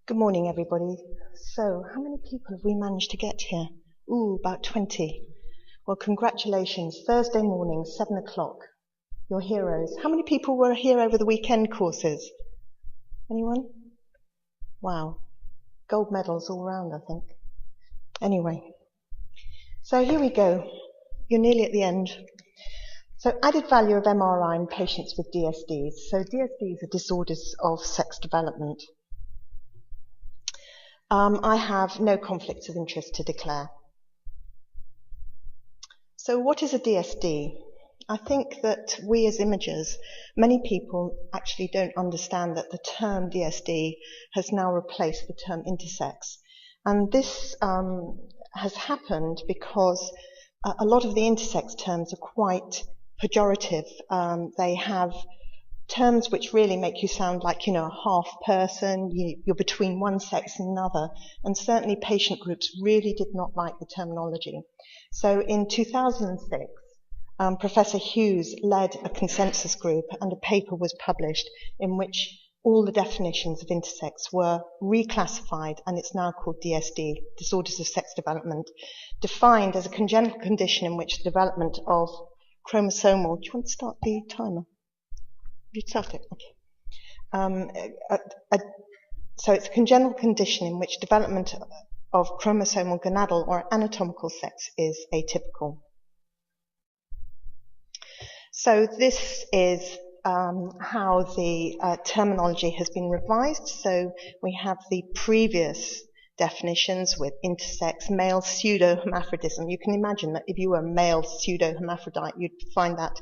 Good morning, everybody. So, how many people have we managed to get here? Ooh, about 20. Well, congratulations. Thursday morning, 7 o'clock. You're heroes. How many people were here over the weekend courses? Anyone? Wow. Gold medals all round, I think. Anyway. So here we go. You're nearly at the end. So, added value of MRI in patients with DSDs. So, DSDs are disorders of sex development. I have no conflicts of interest to declare. So what is a DSD? I think that we as imagers, many people actually don't understand that the term DSD has now replaced the term intersex. And this has happened because a lot of the intersex terms are quite pejorative. They have terms which really make you sound like, a half person, you're between one sex and another, and certainly patient groups really did not like the terminology. So in 2006, Professor Hughes led a consensus group and a paper was published in which all the definitions of intersex were reclassified, and it's now called DSD, disorders of sex development, defined as a congenital condition in which the development of chromosomal, do you want to start the timer? You start it, okay. So it's a congenital condition in which development of chromosomal gonadal or anatomical sex is atypical. So this is how the terminology has been revised. So we have the previous definitions with intersex, male pseudo-hermaphrodism. You can imagine that if you were a male pseudo-hermaphrodite, you'd find that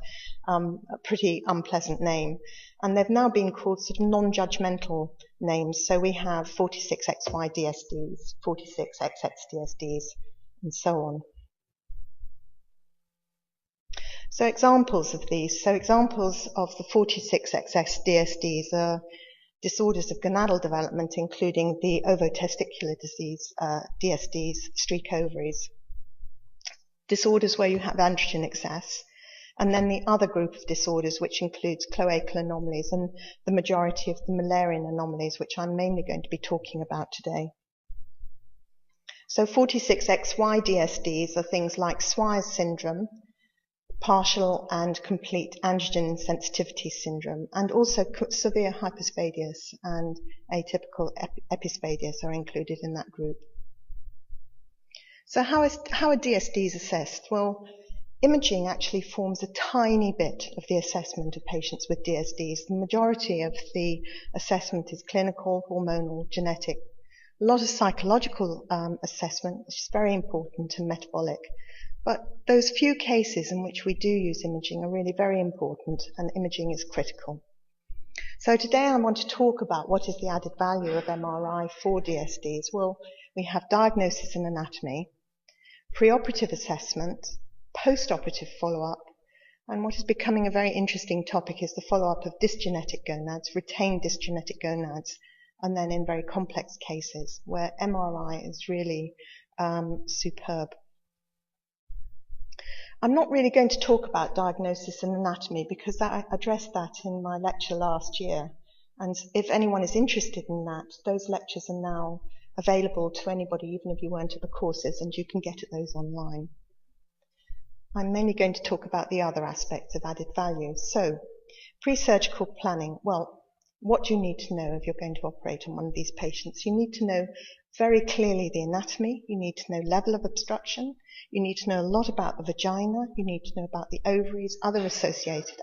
a pretty unpleasant name. And they've now been called sort of non-judgmental names. So we have 46XY DSDs, 46XX DSDs, and so on. So examples of these. So examples of the 46XX DSDs are disorders of gonadal development, including the ovotesticular disease, DSDs, streak ovaries, disorders where you have androgen excess, and then the other group of disorders, which includes cloacal anomalies and the majority of the Müllerian anomalies, which I'm mainly going to be talking about today. So 46XY DSDs are things like Swires syndrome, partial and complete androgen sensitivity syndrome, and also severe hyperspadias and atypical epispadias are included in that group. So how are DSDs assessed? Well, imaging actually forms a tiny bit of the assessment of patients with DSDs. The majority of the assessment is clinical, hormonal, genetic. A lot of psychological assessment, which is very important, and metabolic. But those few cases in which we do use imaging are really very important, and imaging is critical. So today I want to talk about what is the added value of MRI for DSDs. Well, we have diagnosis and anatomy, preoperative assessment, postoperative follow-up, and what is becoming a very interesting topic is the follow-up of dysgenetic gonads, retained dysgenetic gonads, and then in very complex cases where MRI is really superb. I'm not really going to talk about diagnosis and anatomy because I addressed that in my lecture last year. And if anyone is interested in that, those lectures are now available to anybody, even if you weren't at the courses, and you can get at those online. I'm mainly going to talk about the other aspects of added value. So, pre-surgical planning. Well, what do you need to know if you're going to operate on one of these patients? You need to know very clearly the anatomy. You need to know level of obstruction. You need to know a lot about the vagina. You need to know about the ovaries, other associated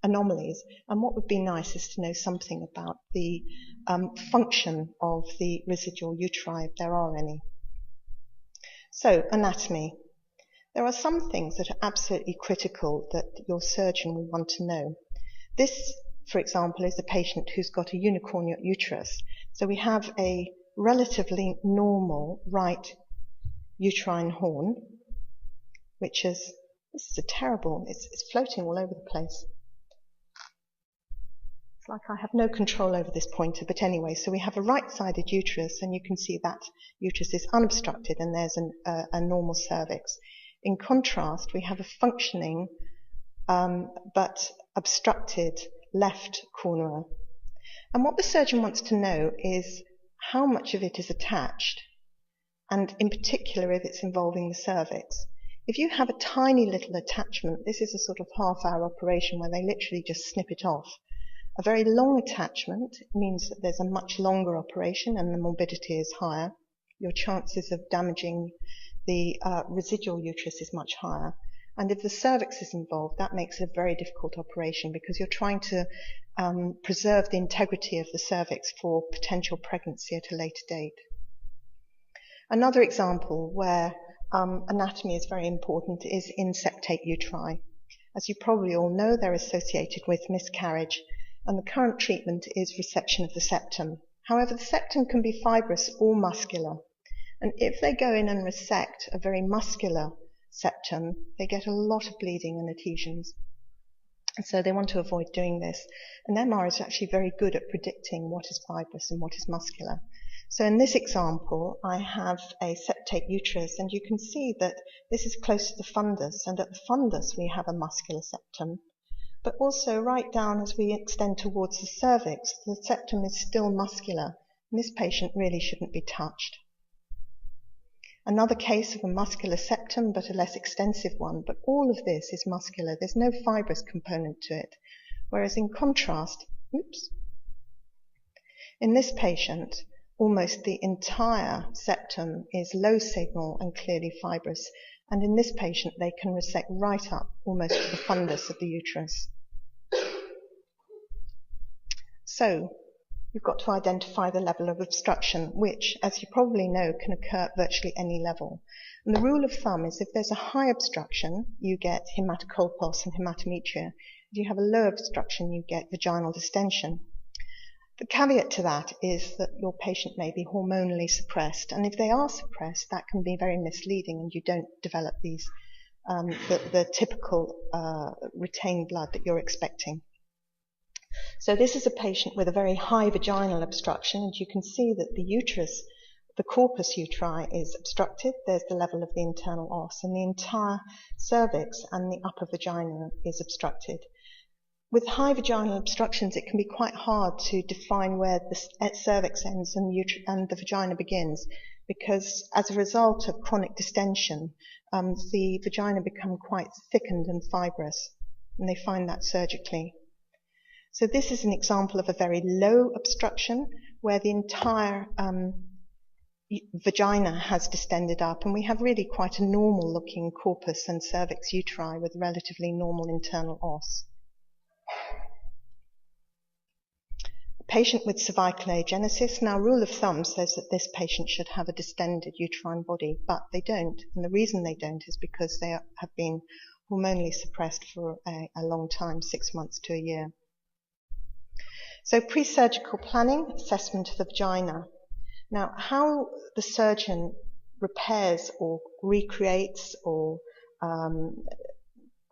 anomalies. And what would be nice is to know something about the function of the residual uteri, if there are any. So, anatomy. There are some things that are absolutely critical that your surgeon will want to know. This, for example, is a patient who's got a unicornuate uterus. So we have a relatively normal right uterine horn, which is, this is a terrible, it's floating all over the place. It's like I have no control over this pointer, but anyway, so we have a right-sided uterus, and you can see that uterus is unobstructed, and there's a normal cervix. In contrast, we have a functioning but obstructed left cornea. And what the surgeon wants to know is how much of it is attached, and in particular if it's involving the cervix. If you have a tiny little attachment, this is a sort of half-hour operation where they literally just snip it off. A very long attachment means that there's a much longer operation and the morbidity is higher. Your chances of damaging the residual uterus is much higher. And if the cervix is involved, that makes it a very difficult operation because you're trying to preserve the integrity of the cervix for potential pregnancy at a later date. Another example where anatomy is very important is in septate uteri. As you probably all know, they're associated with miscarriage, and the current treatment is resection of the septum. However, the septum can be fibrous or muscular, and if they go in and resect a very muscular septum, they get a lot of bleeding and adhesions. And so they want to avoid doing this. And MR is actually very good at predicting what is fibrous and what is muscular. So in this example, I have a septate uterus, and you can see that this is close to the fundus, and at the fundus we have a muscular septum. But also right down as we extend towards the cervix, the septum is still muscular, and this patient really shouldn't be touched. Another case of a muscular septum, but a less extensive one, but all of this is muscular. There's no fibrous component to it. Whereas in contrast, in this patient, almost the entire septum is low signal and clearly fibrous. And in this patient, they can resect right up almost to the fundus of the uterus. So you've got to identify the level of obstruction, which, as you probably know, can occur at virtually any level. And the rule of thumb is if there's a high obstruction, you get hematocolpos and hematometria. If you have a low obstruction, you get vaginal distension. The caveat to that is that your patient may be hormonally suppressed, and if they are suppressed, that can be very misleading, and you don't develop these the typical retained blood that you're expecting. So this is a patient with a very high vaginal obstruction, and you can see that the uterus, the corpus uteri, is obstructed. There's the level of the internal os, and the entire cervix and the upper vagina is obstructed. With high vaginal obstructions, it can be quite hard to define where the cervix ends and the vagina begins, because as a result of chronic distension, the vagina become quite thickened and fibrous, and they find that surgically. So this is an example of a very low obstruction where the entire vagina has distended up, and we have really quite a normal looking corpus and cervix uteri with relatively normal internal os. A patient with cervical agenesis, now rule of thumb says that this patient should have a distended uterine body, but they don't, and the reason they don't is because they have been hormonally suppressed for a long time, 6 months to a year. So pre-surgical planning, assessment of the vagina. Now, how the surgeon repairs or recreates or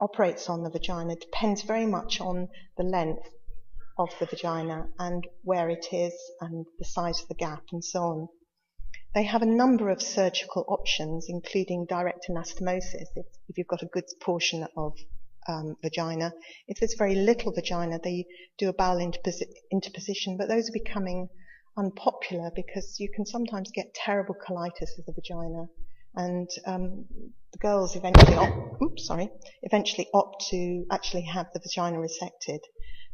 operates on the vagina depends very much on the length of the vagina and where it is and the size of the gap and so on. They have a number of surgical options, including direct anastomosis if you've got a good portion of vagina. If there's very little vagina, they do a bowel interposition, but those are becoming unpopular because you can sometimes get terrible colitis of the vagina, and the girls eventually opt to actually have the vagina resected.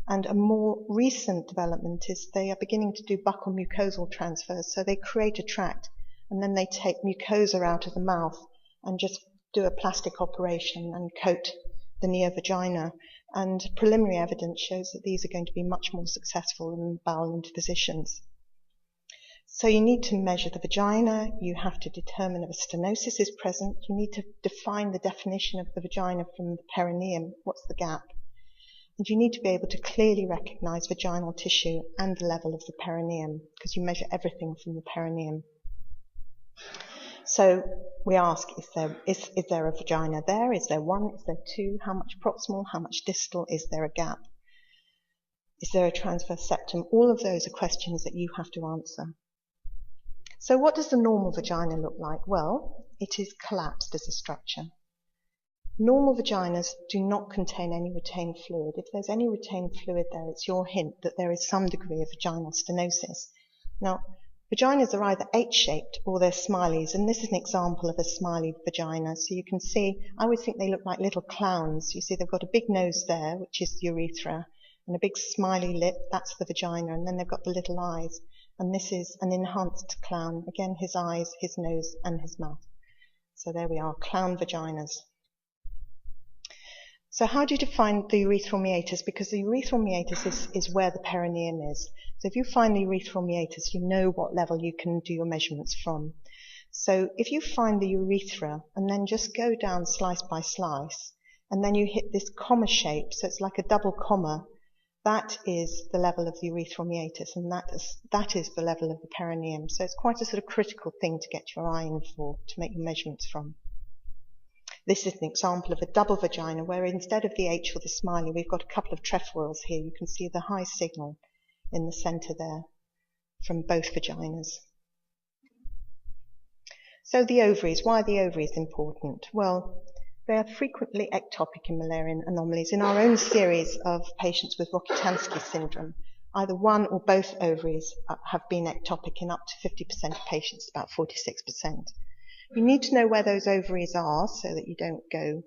And a more recent development is they are beginning to do buccal mucosal transfers, so they create a tract and then they take mucosa out of the mouth and just do a plastic operation and coat the neovagina, and preliminary evidence shows that these are going to be much more successful than bowel interpositions. So you need to measure the vagina, you have to determine if a stenosis is present, you need to define the definition of the vagina from the perineum, what's the gap, and you need to be able to clearly recognize vaginal tissue and the level of the perineum, because you measure everything from the perineum. So we ask, is there a vagina there? Is there one? Is there two? How much proximal? How much distal? Is there a gap? Is there a transverse septum? All of those are questions that you have to answer. So what does the normal vagina look like? Well, it is collapsed as a structure. Normal vaginas do not contain any retained fluid. If there's any retained fluid there, it's your hint that there is some degree of vaginal stenosis. Now, Vaginas are either H-shaped or they're smileys, and this is an example of a smiley vagina. So you can see, I always think they look like little clowns. You see they've got a big nose there, which is the urethra, and a big smiley lip, that's the vagina, and then they've got the little eyes. And this is an enhanced clown. Again, his eyes, his nose, and his mouth. So there we are, clown vaginas. So how do you define the urethral meatus? Because the urethral meatus is where the perineum is. So if you find the urethral meatus, you know what level you can do your measurements from. So if you find the urethra and then just go down slice by slice, and then you hit this comma shape, so it's like a double comma, that is the level of the urethral meatus, and that is the level of the perineum. So it's quite a sort of critical thing to get your eye in for, to make your measurements from. This is an example of a double vagina where instead of the H or the smiley, we've got a couple of trefoils here. You can see the high signal in the center there from both vaginas. So the ovaries, why are the ovaries important? Well, they are frequently ectopic in Müllerian anomalies. In our own series of patients with Rokitansky syndrome, either one or both ovaries have been ectopic in up to 50% of patients, about 46%. You need to know where those ovaries are so that you don't go,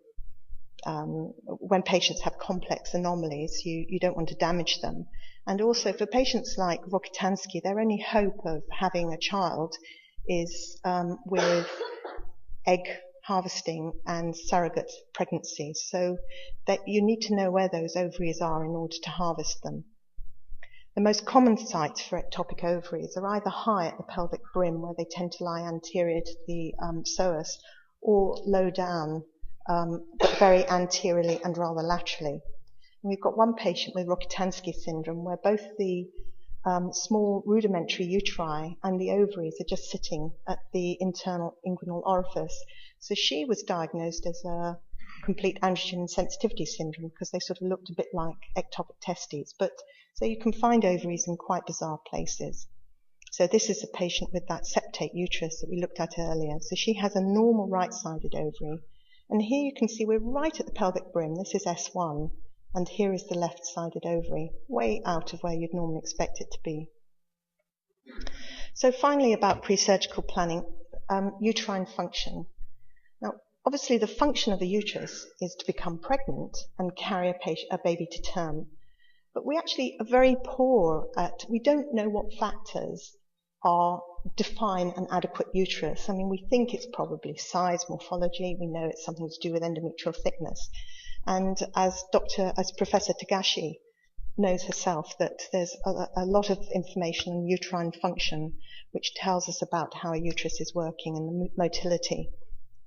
when patients have complex anomalies, you don't want to damage them. And also for patients like Rokitansky, their only hope of having a child is with egg harvesting and surrogate pregnancies. So that you need to know where those ovaries are in order to harvest them. The most common sites for ectopic ovaries are either high at the pelvic brim, where they tend to lie anterior to the psoas, or low down, but very anteriorly and rather laterally. And we've got one patient with Rokitansky syndrome where both the small rudimentary uteri and the ovaries are just sitting at the internal inguinal orifice. So she was diagnosed as a complete androgen sensitivity syndrome because they sort of looked a bit like ectopic testes. But so you can find ovaries in quite bizarre places. So this is a patient with that septate uterus that we looked at earlier. So she has a normal right-sided ovary. And here you can see we're right at the pelvic brim. This is S1. And here is the left-sided ovary, way out of where you'd normally expect it to be. So finally, about pre-surgical planning, uterine function. Now, obviously, the function of the uterus is to become pregnant and carry a baby to term. But we actually are very poor at, we don't know what factors define an adequate uterus. I mean, we think it's probably size, morphology. We know it's something to do with endometrial thickness. And as Professor Tagashi knows herself, that there's a lot of information on uterine function which tells us about how a uterus is working and the motility.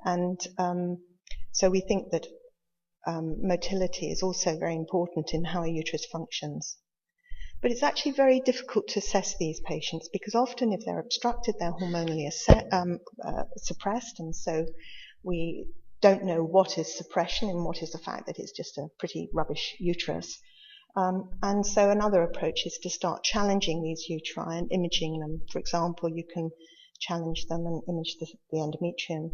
And so we think that motility is also very important in how a uterus functions. But it's actually very difficult to assess these patients because often if they're obstructed, they're hormonally suppressed, and so we don't know what is suppression and what is the fact that it's just a pretty rubbish uterus. And so another approach is to start challenging these uteri and imaging them. For example, you can challenge them and image the endometrium.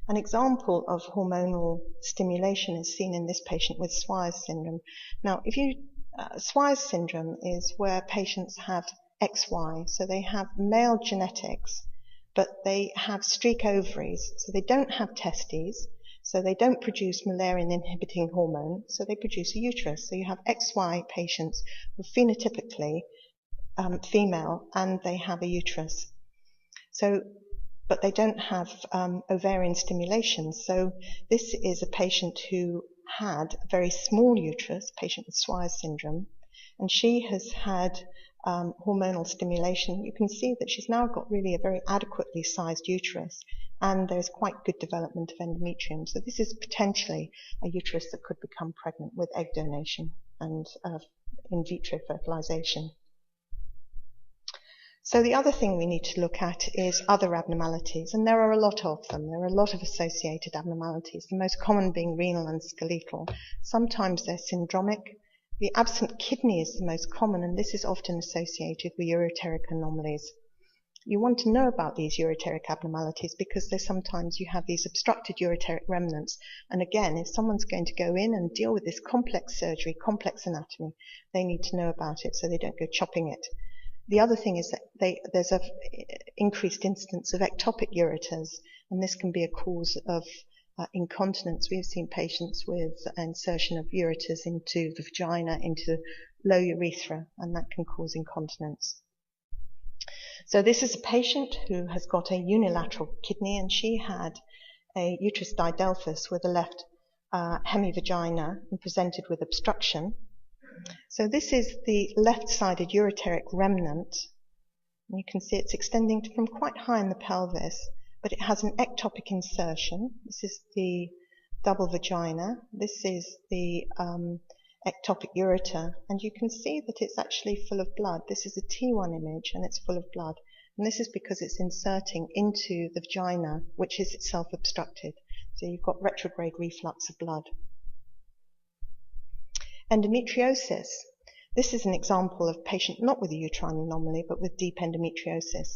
An example of hormonal stimulation is seen in this patient with Swires syndrome. Now, Swires syndrome is where patients have XY, so they have male genetics, but they have streak ovaries, so they don't have testes, so they don't produce Müllerian inhibiting hormone, so they produce a uterus. So you have XY patients who are phenotypically female and they have a uterus. But they don't have ovarian stimulation. So this is a patient who had a very small uterus, patient with Swires syndrome, and she has had hormonal stimulation. You can see that she's now got really a very adequately sized uterus, and there's quite good development of endometrium. So this is potentially a uterus that could become pregnant with egg donation and in vitro fertilization. So the other thing we need to look at is other abnormalities, and there are a lot of them. There are a lot of associated abnormalities, the most common being renal and skeletal. Sometimes they're syndromic. The absent kidney is the most common, and this is often associated with ureteric anomalies. You want to know about these ureteric abnormalities because sometimes you have these obstructed ureteric remnants. And again, if someone's going to go in and deal with this complex surgery, complex anatomy, they need to know about it so they don't go chopping it. The other thing is that there's an increased instance of ectopic ureters, and this can be a cause of incontinence. We've seen patients with insertion of ureters into the vagina, into low urethra, and that can cause incontinence. So this is a patient who has got a unilateral kidney, and she had a uterus didelphus with a left hemivagina and presented with obstruction. So this is the left-sided ureteric remnant. And you can see it's extending from quite high in the pelvis, but it has an ectopic insertion. This is the double vagina. This is the ectopic ureter, and you can see that it's actually full of blood. This is a T1 image, and it's full of blood. And this is because it's inserting into the vagina, which is itself obstructed. So you've got retrograde reflux of blood. Endometriosis. This is an example of a patient not with a uterine anomaly, but with deep endometriosis.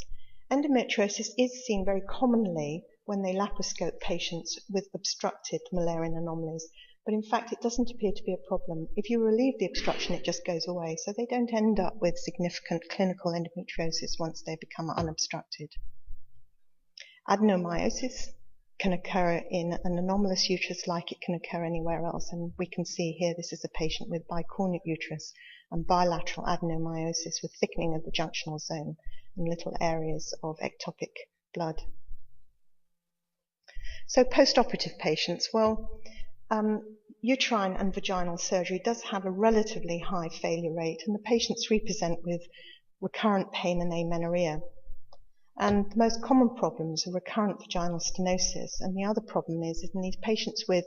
Endometriosis is seen very commonly when they laparoscope patients with obstructed Müllerian anomalies. But in fact, it doesn't appear to be a problem. If you relieve the obstruction, it just goes away. So they don't end up with significant clinical endometriosis once they become unobstructed. Adenomyosis can occur in an anomalous uterus like it can occur anywhere else. And we can see here, this is a patient with bicornuate uterus and bilateral adenomyosis with thickening of the junctional zone and little areas of ectopic blood. So post-operative patients, well, uterine and vaginal surgery does have a relatively high failure rate, and the patients represent with recurrent pain and amenorrhea. And the most common problems are recurrent vaginal stenosis, and the other problem is in these patients with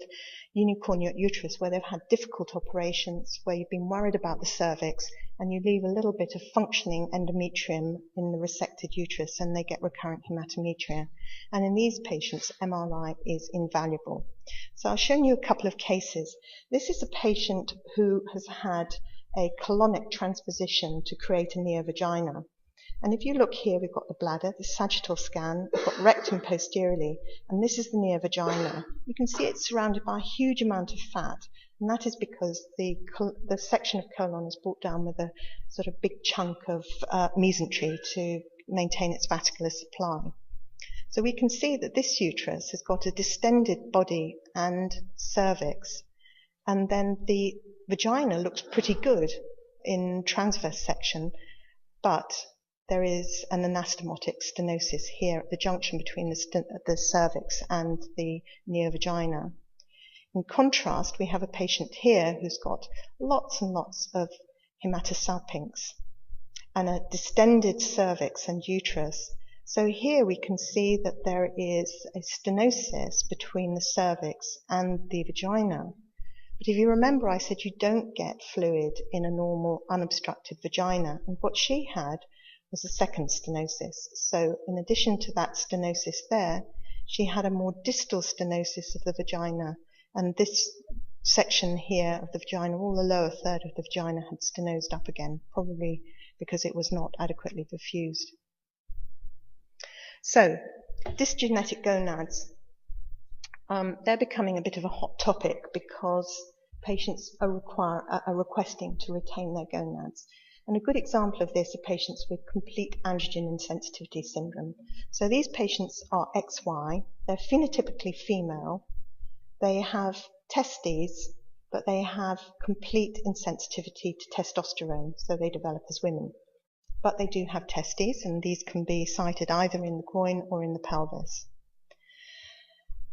unicornuate uterus where they've had difficult operations, where you've been worried about the cervix, and you leave a little bit of functioning endometrium in the resected uterus, and they get recurrent hematometria. And in these patients, MRI is invaluable. So I've shown you a couple of cases. This is a patient who has had a colonic transposition to create a neovagina. And if you look here, we've got the bladder, the sagittal scan, we've got rectum posteriorly, and this is the neovagina. You can see it's surrounded by a huge amount of fat, and that is because the section of colon is brought down with a sort of big chunk of mesentery to maintain its vascular supply. So we can see that this uterus has got a distended body and cervix, and then the vagina looks pretty good in transverse section, but there is an anastomotic stenosis here at the junction between the cervix and the neovagina. In contrast, we have a patient here who's got lots and lots of hematosalpinx and a distended cervix and uterus. So here we can see that there is a stenosis between the cervix and the vagina. But if you remember, I said you don't get fluid in a normal unobstructed vagina, and what she had was a second stenosis. So in addition to that stenosis there, she had a more distal stenosis of the vagina, and this section here of the vagina, all the lower third of the vagina had stenosed up again, probably because it was not adequately perfused. So, dysgenetic gonads, they're becoming a bit of a hot topic because patients are requesting to retain their gonads. And a good example of this are patients with complete androgen insensitivity syndrome. So these patients are XY, they're phenotypically female, they have testes, but they have complete insensitivity to testosterone, so they develop as women. But they do have testes, and these can be sited either in the groin or in the pelvis.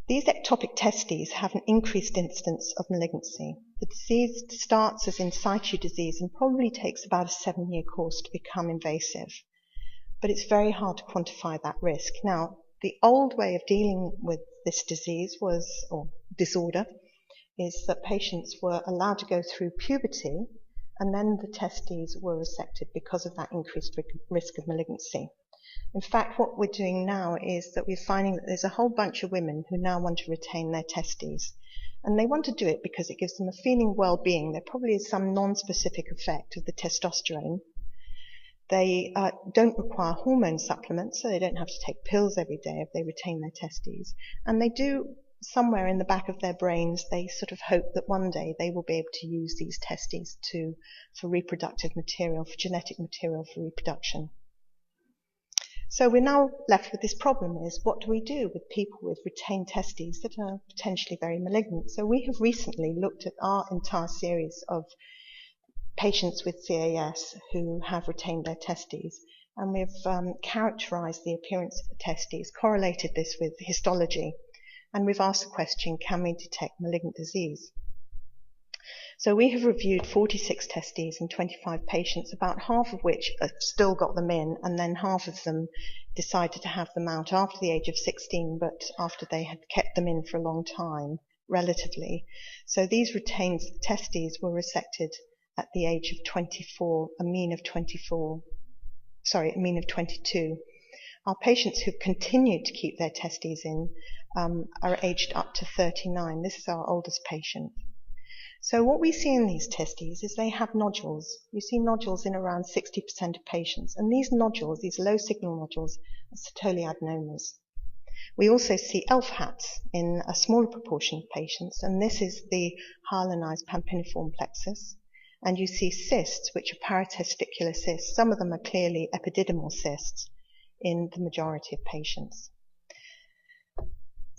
These ectopic testes have an increased incidence of malignancy. The disease starts as in situ disease and probably takes about a 7-year course to become invasive. But it's very hard to quantify that risk. Now, the old way of dealing with this disease or disorder, is that patients were allowed to go through puberty, and then the testes were resected because of that increased risk of malignancy. In fact, what we're doing now is that we're finding that there's a whole bunch of women who now want to retain their testes. And they want to do it because it gives them a feeling of well-being. There probably is some non-specific effect of the testosterone. They don't require hormone supplements, so they don't have to take pills every day if they retain their testes. And they do somewhere in the back of their brains, they sort of hope that one day they will be able to use these testes for reproductive material, for genetic material for reproduction. So we're now left with this problem is, what do we do with people with retained testes that are potentially very malignant? So we have recently looked at our entire series of patients with CAS who have retained their testes, and we've characterized the appearance of the testes, correlated this with histology, and we've asked the question, can we detect malignant disease? So we have reviewed 46 testes in 25 patients, about half of which have still got them in, and then half of them decided to have them out after the age of 16, but after they had kept them in for a long time, relatively. So these retained testes were resected at the age of 24, a mean of 22. Our patients who've continued to keep their testes in are aged up to 39. This is our oldest patient. So what we see in these testes is they have nodules. You see nodules in around 60% of patients. And these nodules, these low signal nodules, are Sertoli adenomas. We also see ELF hats in a smaller proportion of patients. And this is the hyalinized pampiniform plexus. And you see cysts, which are paratesticular cysts. Some of them are clearly epididymal cysts in the majority of patients.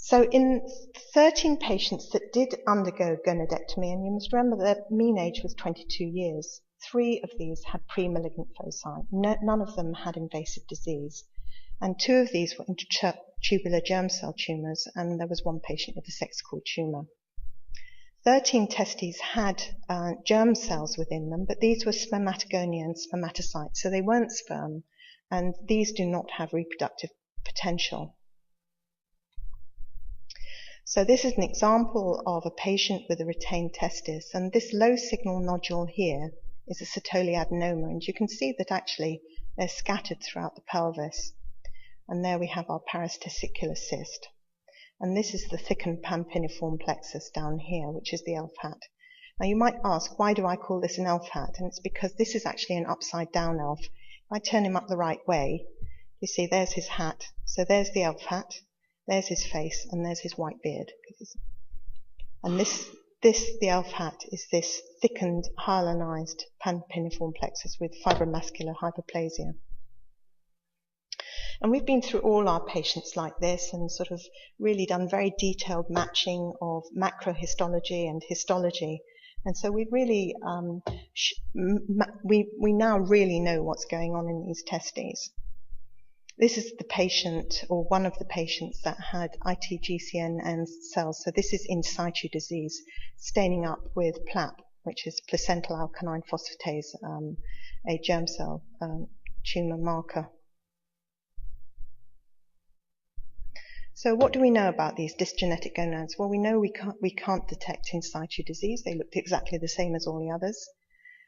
So in 13 patients that did undergo gonadectomy, and you must remember their mean age was 22 years, 3 of these had pre-malignant foci. None of them had invasive disease. And 2 of these were intratubular germ cell tumours, and there was 1 patient with a sex-cord tumour. 13 testes had germ cells within them, but these were spermatogonia and spermatocytes, so they weren't sperm, and these do not have reproductive potential. So this is an example of a patient with a retained testis, and this low signal nodule here is a Sertoli adenoma, and you can see that actually they're scattered throughout the pelvis. And there we have our paratesticular cyst. And this is the thickened pampiniform plexus down here, which is the ELF hat. Now you might ask, why do I call this an ELF hat? And it's because this is actually an upside down ELF. If I turn him up the right way, you see there's his hat. So there's the ELF hat. There's his face, and there's his white beard. And the ELF hat is this thickened, hyalinized pampiniform plexus with fibromuscular hyperplasia. And we've been through all our patients like this and sort of really done very detailed matching of macrohistology and histology. And so we really, we now really know what's going on in these testes. This is the patient, or one of the patients, that had ITGCN cells. So this is in situ disease, staining up with PLAP, which is placental alkaline phosphatase, a germ cell tumor marker. So what do we know about these dysgenetic gonads? Well, we know we can't detect in situ disease. They looked exactly the same as all the others.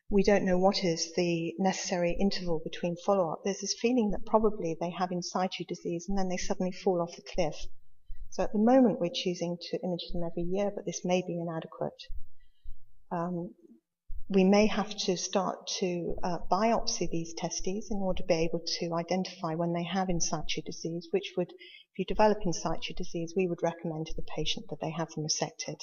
We don't know what is the necessary interval between follow-up. There's this feeling that probably they have in situ disease and then they suddenly fall off the cliff. So at the moment we're choosing to image them every year, but this may be inadequate. We may have to start to biopsy these testes in order to be able to identify when they have in situ disease, which would, if you develop in situ disease, we would recommend to the patient that they have them resected.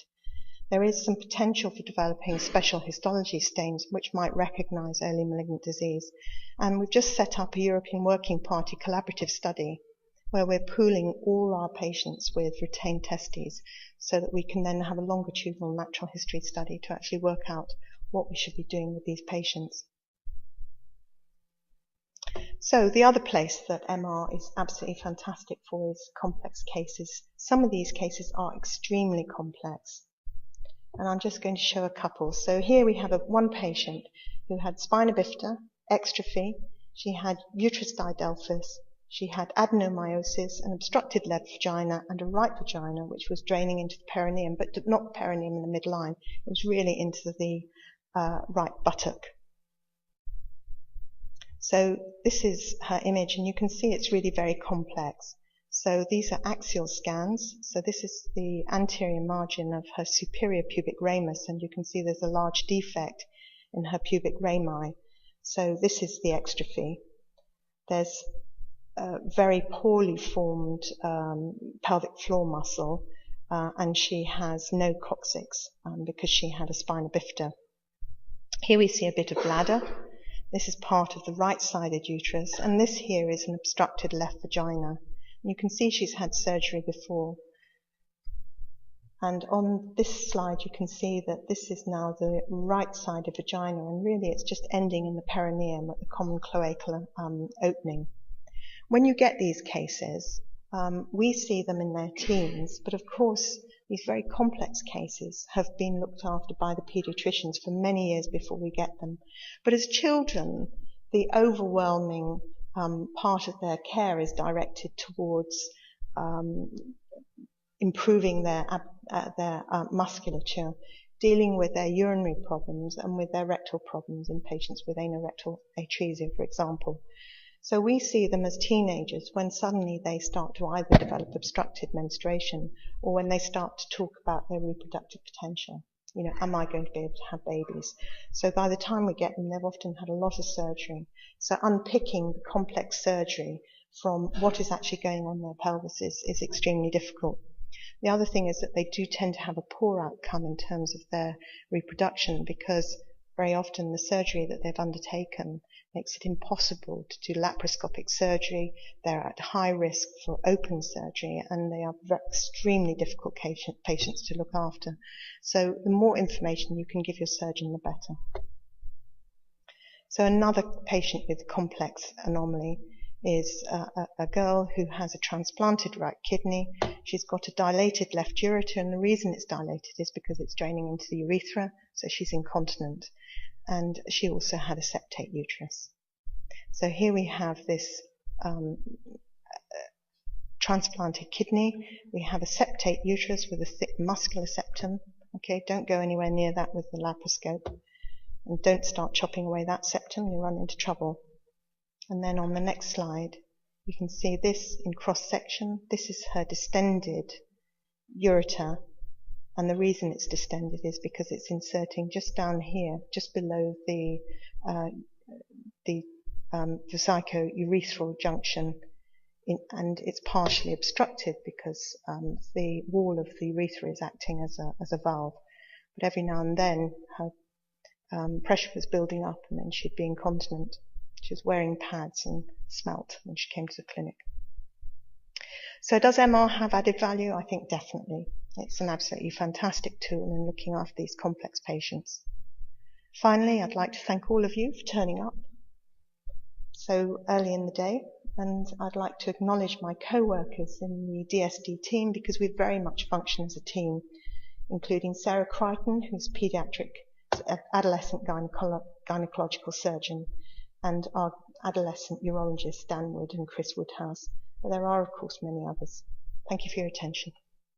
There is some potential for developing special histology stains which might recognize early malignant disease. And we've just set up a European Working Party collaborative study where we're pooling all our patients with retained testes so that we can then have a longitudinal natural history study to actually work out what we should be doing with these patients. So the other place that MR is absolutely fantastic for is complex cases. Some of these cases are extremely complex. And I'm just going to show a couple. So here we have one patient who had spina bifida, extrophy, she had uterus didelphys, she had adenomyosis, an obstructed left vagina, and a right vagina which was draining into the perineum, but not the perineum in the midline. It was really into the right buttock. So this is her image, and you can see it's really very complex. So these are axial scans. So this is the anterior margin of her superior pubic ramus, and you can see there's a large defect in her pubic rami. So this is the extrophy. There's a very poorly formed pelvic floor muscle, and she has no coccyx because she had a spina bifida. Here we see a bit of bladder. This is part of the right-sided uterus, and this here is an obstructed left vagina. You can see she's had surgery before. And on this slide you can see that this is now the right-sided vagina, and really it's just ending in the perineum at the common cloacal opening. When you get these cases, we see them in their teens, but of course these very complex cases have been looked after by the paediatricians for many years before we get them. But as children, the overwhelming part of their care is directed towards improving their musculature, dealing with their urinary problems and with their rectal problems in patients with anorectal atresia, for example. So we see them as teenagers when suddenly they start to either develop obstructed menstruation or when they start to talk about their reproductive potential. You know, am I going to be able to have babies? So by the time we get them, they've often had a lot of surgery. So unpicking the complex surgery from what is actually going on in their pelvis is extremely difficult. The other thing is that they do tend to have a poor outcome in terms of their reproduction because very often the surgery that they've undertaken makes it impossible to do laparoscopic surgery. They're at high risk for open surgery, and they are extremely difficult patients to look after. So the more information you can give your surgeon, the better. So another patient with complex anomaly is a girl who has a transplanted right kidney. She's got a dilated left ureter, and the reason it's dilated is because it's draining into the urethra, so she's incontinent. And she also had a septate uterus. So here we have this transplanted kidney. We have a septate uterus with a thick muscular septum. Okay, don't go anywhere near that with the laparoscope. And don't start chopping away that septum, you'll run into trouble. And then on the next slide, you can see this in cross-section. This is her distended ureter. And the reason it's distended is because it's inserting just down here, just below the vesico-urethral junction, and it's partially obstructed because the wall of the urethra is acting as a valve. But every now and then, her pressure was building up, and then she'd be incontinent. She was wearing pads and smelt when she came to the clinic. So does MR have added value? I think definitely. It's an absolutely fantastic tool in looking after these complex patients. Finally, I'd like to thank all of you for turning up so early in the day, and I'd like to acknowledge my co-workers in the DSD team because we very much function as a team, including Sarah Crichton, who's pediatric adolescent gynecological surgeon, and our adolescent urologists Dan Wood and Chris Woodhouse. But there are, of course, many others. Thank you for your attention.